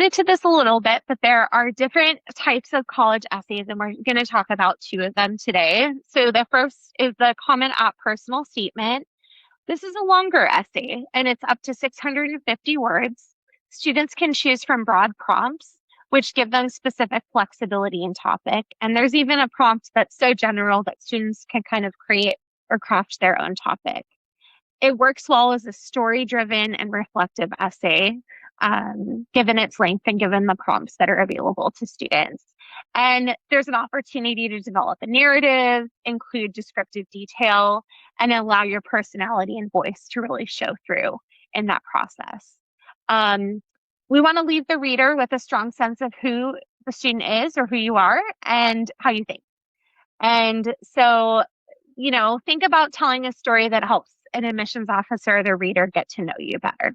Into this a little bit, but there are different types of college essays, and we're going to talk about two of them today. So the first is the Common App personal statement. This is a longer essay, and it's up to 650 words. Students can choose from broad prompts, which give them specific flexibility in topic. And there's even a prompt that's so general that students can kind of create or craft their own topic. It works well as a story-driven and reflective essay, given its length and given the prompts that are available to students. And there's an opportunity to develop a narrative, include descriptive detail, and allow your personality and voice to really show through in that process. We want to leave the reader with a strong sense of who the student is or who you are and how you think. And so, think about telling a story that helps an admissions officer or the reader get to know you better.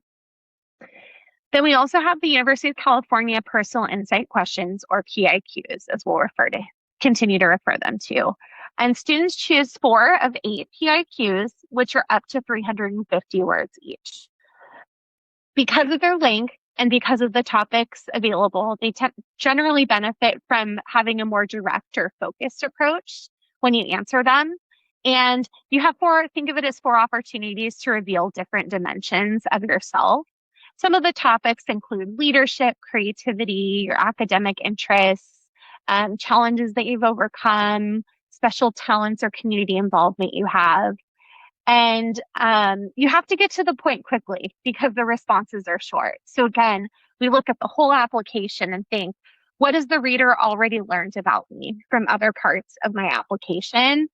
Then we also have the University of California Personal Insight Questions, or PIQs, as we'll continue to refer them to. And students choose 4 of 8 PIQs, which are up to 350 words each. Because of their length and because of the topics available, they generally benefit from having a more direct or focused approach when you answer them. And you have think of it as 4 opportunities to reveal different dimensions of yourself. Some of the topics include leadership, creativity, your academic interests, challenges that you've overcome, special talents or community involvement you have. And you have to get to the point quickly because the responses are short. So again, we look at the whole application and think, what has the reader already learned about me from other parts of my application?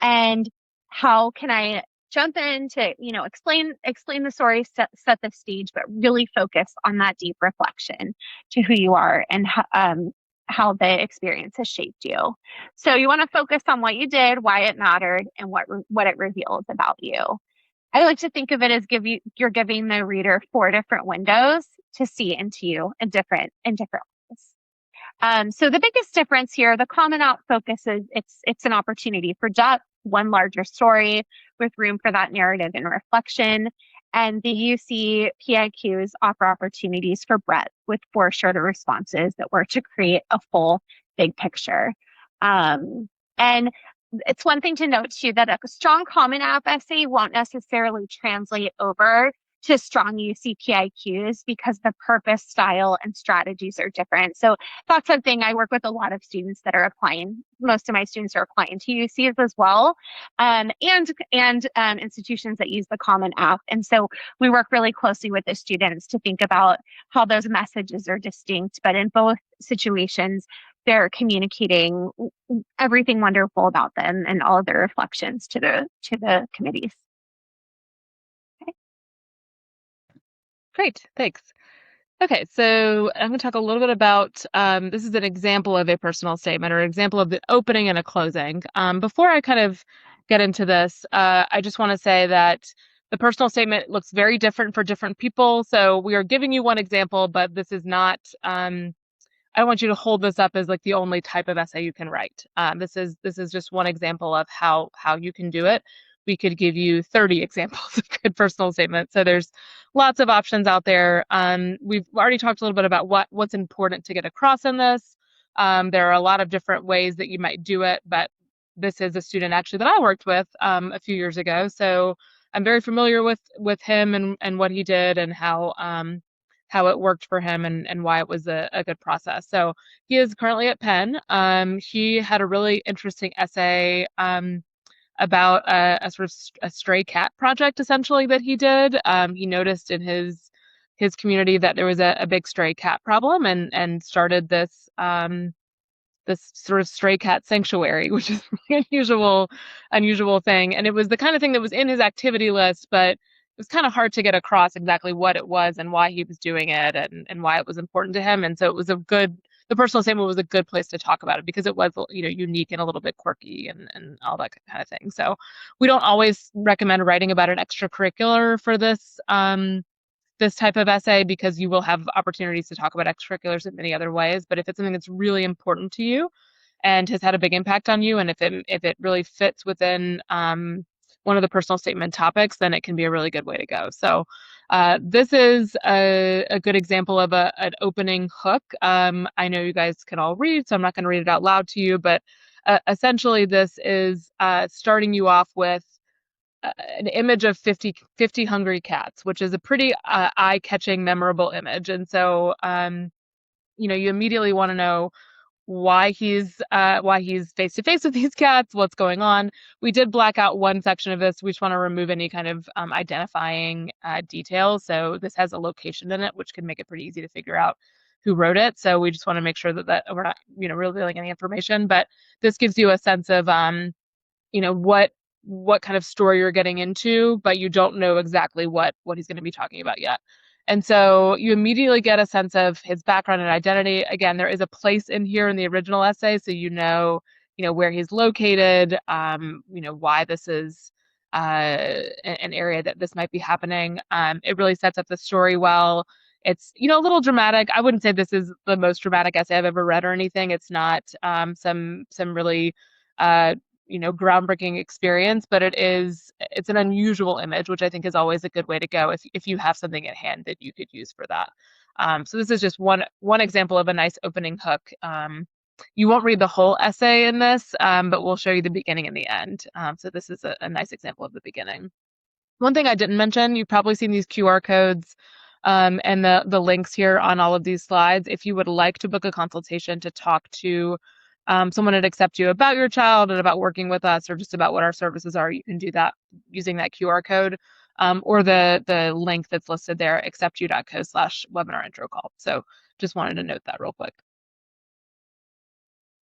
And how can I jump in to, explain the story, set the stage, but really focus on that deep reflection to who you are and how the experience has shaped you. So you want to focus on what you did, why it mattered, and what it reveals about you. I like to think of it as you're giving the reader 4 different windows to see into you in different ways. So the biggest difference here, the Common App focuses, it's an opportunity for depth, one larger story with room for that narrative and reflection. And the UC PIQs offer opportunities for breadth with 4 shorter responses that work to create a full big picture. And it's one thing to note too that a strong Common App essay won't necessarily translate over to strong UC PIQs because the purpose, style, and strategies are different. So that's something I work with a lot of students that are applying. Most of my students are applying to UCs as well, and institutions that use the Common App. And so we work really closely with the students to think about how those messages are distinct, but in both situations, they're communicating everything wonderful about them and all of their reflections to the committees. Great, thanks. Okay, so I'm going to talk a little bit about, this is an example of a personal statement or an example of the opening and a closing. Before I kind of get into this, I just want to say that the personal statement looks very different for different people. So we are giving you one example, but this is not, I don't want you to hold this up as like the only type of essay you can write. This is just one example of how you can do it. We could give you 30 examples of good personal statements. So there's lots of options out there. We've already talked a little bit about what's important to get across in this. There are a lot of different ways that you might do it, but this is a student actually that I worked with a few years ago. So I'm very familiar with him and what he did and how it worked for him and why it was a good process. So he is currently at Penn. He had a really interesting essay about a sort of a stray cat project essentially that he did. He noticed in his community that there was a big stray cat problem and started this sort of stray cat sanctuary, which is an unusual thing. And it was the kind of thing that was in his activity list, but it was kind of hard to get across exactly what it was and why he was doing it and why it was important to him. And so it was the personal statement was a good place to talk about it because it was, unique and a little bit quirky and all that kind of thing. So we don't always recommend writing about an extracurricular for this type of essay because you will have opportunities to talk about extracurriculars in many other ways. But if it's something that's really important to you and has had a big impact on you, and if it really fits within one of the personal statement topics, then it can be a really good way to go. So this is a good example of an opening hook. I know you guys can all read, so I'm not going to read it out loud to you, but essentially this is starting you off with an image of 50 hungry cats, which is a pretty eye-catching, memorable image. And so, you immediately want to know why he's face to face with these cats, what's going on. We did black out one section of this. We just want to remove any kind of identifying details. So this has a location in it, which can make it pretty easy to figure out who wrote it. So we just want to make sure that we're not, revealing any information. But this gives you a sense of what kind of story you're getting into, but you don't know exactly what he's going to be talking about yet. And so you immediately get a sense of his background and identity. Again, there is a place in here in the original essay, so where he's located, why this is an area that this might be happening. It really sets up the story well. It's, a little dramatic. I wouldn't say this is the most dramatic essay I've ever read or anything. It's not some really groundbreaking experience, but it's an unusual image, which I think is always a good way to go if you have something at hand that you could use for that. So this is just one example of a nice opening hook. You won't read the whole essay in this, but we'll show you the beginning and the end. So this is a nice example of the beginning. One thing I didn't mention, you've probably seen these QR codes and the links here on all of these slides. If you would like to book a consultation to talk to someone at AcceptU about your child and about working with us or just about what our services are, you can do that using that QR code or the link that's listed there, acceptu.co/webinar intro call. So just wanted to note that real quick.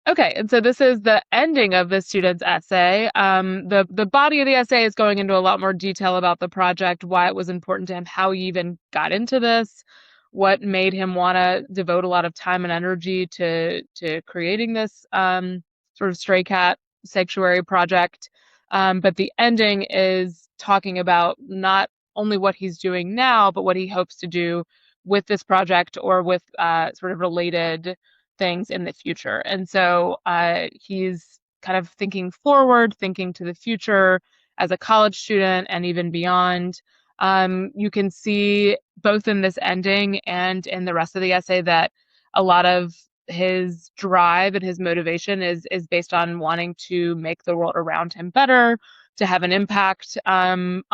Okay, and so this is the ending of the student's essay. The body of the essay is going into a lot more detail about the project, why it was important to him, how he even got into this, what made him want to devote a lot of time and energy to creating this sort of stray cat sanctuary project. But the ending is talking about not only what he's doing now, but what he hopes to do with this project or with sort of related things in the future. And so he's kind of thinking forward, thinking to the future as a college student and even beyond. You can see both in this ending and in the rest of the essay that a lot of his drive and his motivation is based on wanting to make the world around him better, to have an impact on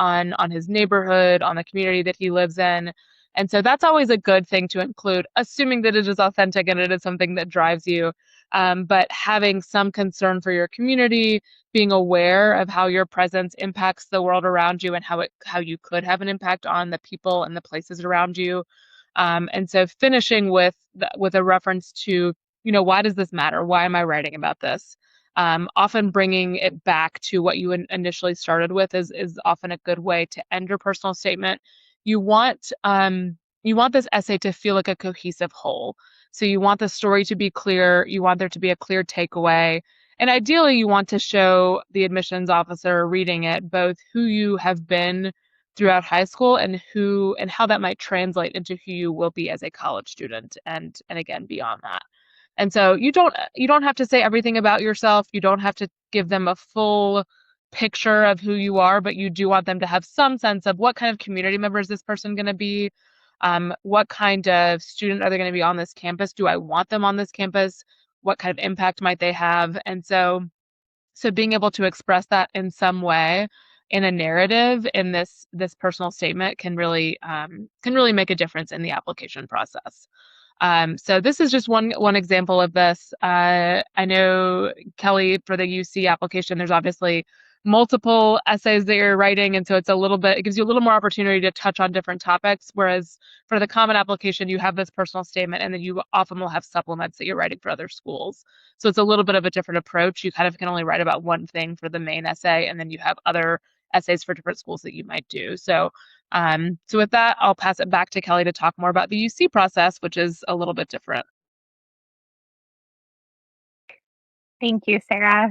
his neighborhood, on the community that he lives in. And so that's always a good thing to include, assuming that it is authentic and it is something that drives you. But having some concern for your community, being aware of how your presence impacts the world around you and how you could have an impact on the people and the places around you. And so finishing with a reference to, why does this matter? Why am I writing about this? Often bringing it back to what you initially started with is often a good way to end your personal statement. You want this essay to feel like a cohesive whole. So you want the story to be clear. You want there to be a clear takeaway. And ideally, you want to show the admissions officer reading it both who you have been throughout high school and how that might translate into who you will be as a college student and again beyond that. And so you don't have to say everything about yourself. You don't have to give them a full picture of who you are, but you do want them to have some sense of what kind of community member is this person going to be? What kind of student are they going to be on this campus? Do I want them on this campus? What kind of impact might they have? And so being able to express that in some way in a narrative in this personal statement can really make a difference in the application process. So this is just one example of this. I know, Kelly, for the UC application, there's obviously multiple essays that you're writing, and so it gives you a little more opportunity to touch on different topics, whereas for the common application, you have this personal statement, and then you often will have supplements that you're writing for other schools. So it's a little bit of a different approach. You kind of can only write about one thing for the main essay, and then you have other essays for different schools that you might do. So with that, I'll pass it back to Kelly to talk more about the UC process, which is a little bit different. Thank you, Sarah.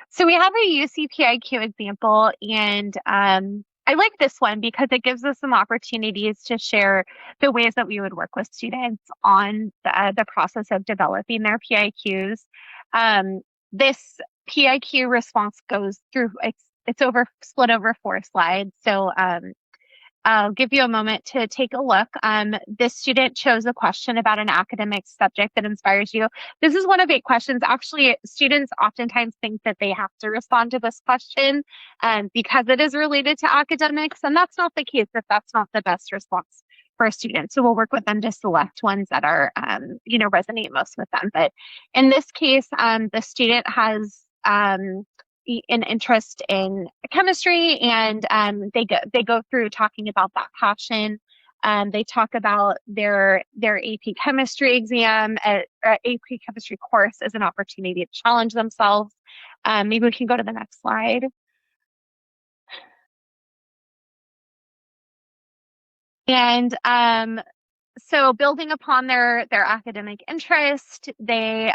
So we have a UC PIQ example, and I like this one because it gives us some opportunities to share the ways that we would work with students on the process of developing their PIQs. This PIQ response goes through it's split over 4 slides. So I'll give you a moment to take a look. This student chose a question about an academic subject that inspires you. This is one of 8 questions. Actually, students oftentimes think that they have to respond to this question because it is related to academics, and that's not the case if that's not the best response for a student. So we'll work with them to select ones that are, resonate most with them. But in this case, the student has an interest in chemistry, and they go through talking about that passion. They talk about their AP chemistry exam, AP chemistry course as an opportunity to challenge themselves. Maybe we can go to the next slide. And so building upon their academic interest, they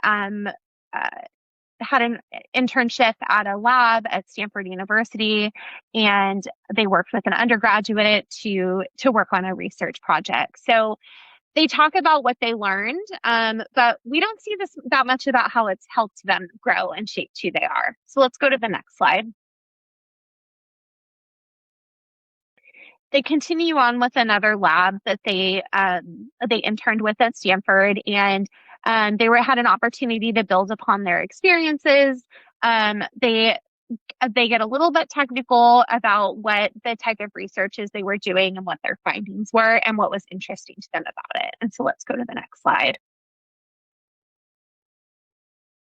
had an internship at a lab at Stanford University, and they worked with an undergraduate to work on a research project. So they talk about what they learned, but we don't see that much about how it's helped them grow and shape who they are. So let's go to the next slide. They continue on with another lab that they interned with at Stanford, and they had an opportunity to build upon their experiences. They get a little bit technical about what the type of research is they were doing and what their findings were and what was interesting to them about it. And so let's go to the next slide.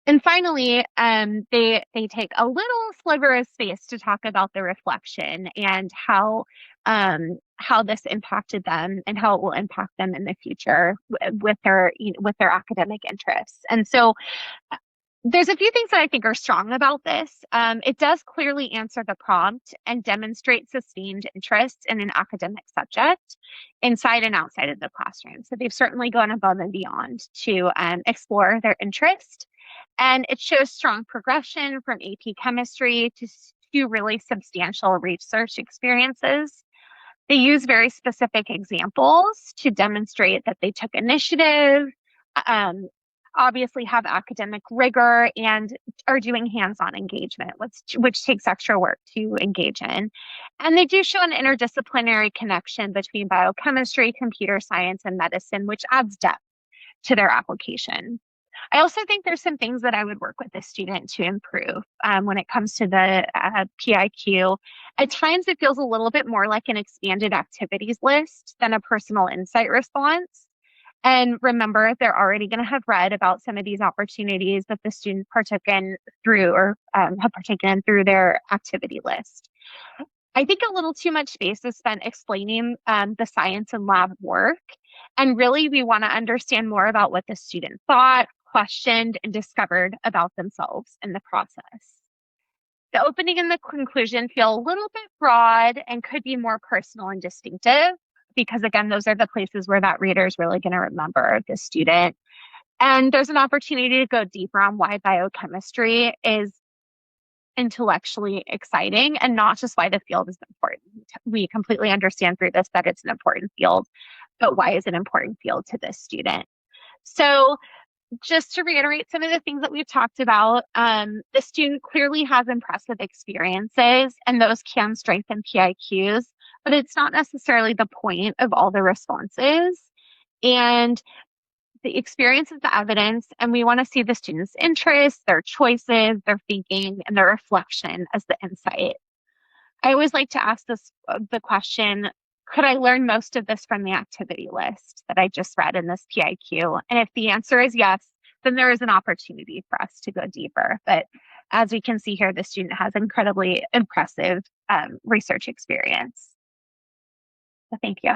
And finally, they take a little sliver of space to talk about the reflection and how this impacted them and how it will impact them in the future with their academic interests. And so there's a few things that I think are strong about this. It does clearly answer the prompt and demonstrate sustained interest in an academic subject inside and outside of the classroom. So they've certainly gone above and beyond to explore their interest. And it shows strong progression from AP chemistry to really substantial research experiences. They use very specific examples to demonstrate that they took initiative, obviously have academic rigor, and are doing hands-on engagement, which takes extra work to engage in. And they do show an interdisciplinary connection between biochemistry, computer science, and medicine, which adds depth to their application. I also think there's some things that I would work with the student to improve when it comes to the PIQ. At times, it feels a little bit more like an expanded activities list than a personal insight response. And remember, they're already going to have read about some of these opportunities that the student partook in through or have partaken through their activity list. I think a little too much space is spent explaining the science and lab work. And really, we want to understand more about what the student thought, questioned, and discovered about themselves in the process. The opening and the conclusion feel a little bit broad and could be more personal and distinctive because, again, those are the places where that reader is really going to remember the student. And there's an opportunity to go deeper on why biochemistry is intellectually exciting and not just why the field is important. We completely understand through this that it's an important field, but why is it an important field to this student? So just to reiterate some of the things that we've talked about, the student clearly has impressive experiences and those can strengthen PIQs, but it's not necessarily the point of all the responses. And the experience is the evidence, and we want to see the students' interests, their choices, their thinking, and their reflection as the insight. I always like to ask the question, could I learn most of this from the activity list that I just read in this PIQ? And if the answer is yes, then there is an opportunity for us to go deeper. But as we can see here, the student has incredibly impressive research experience. So thank you.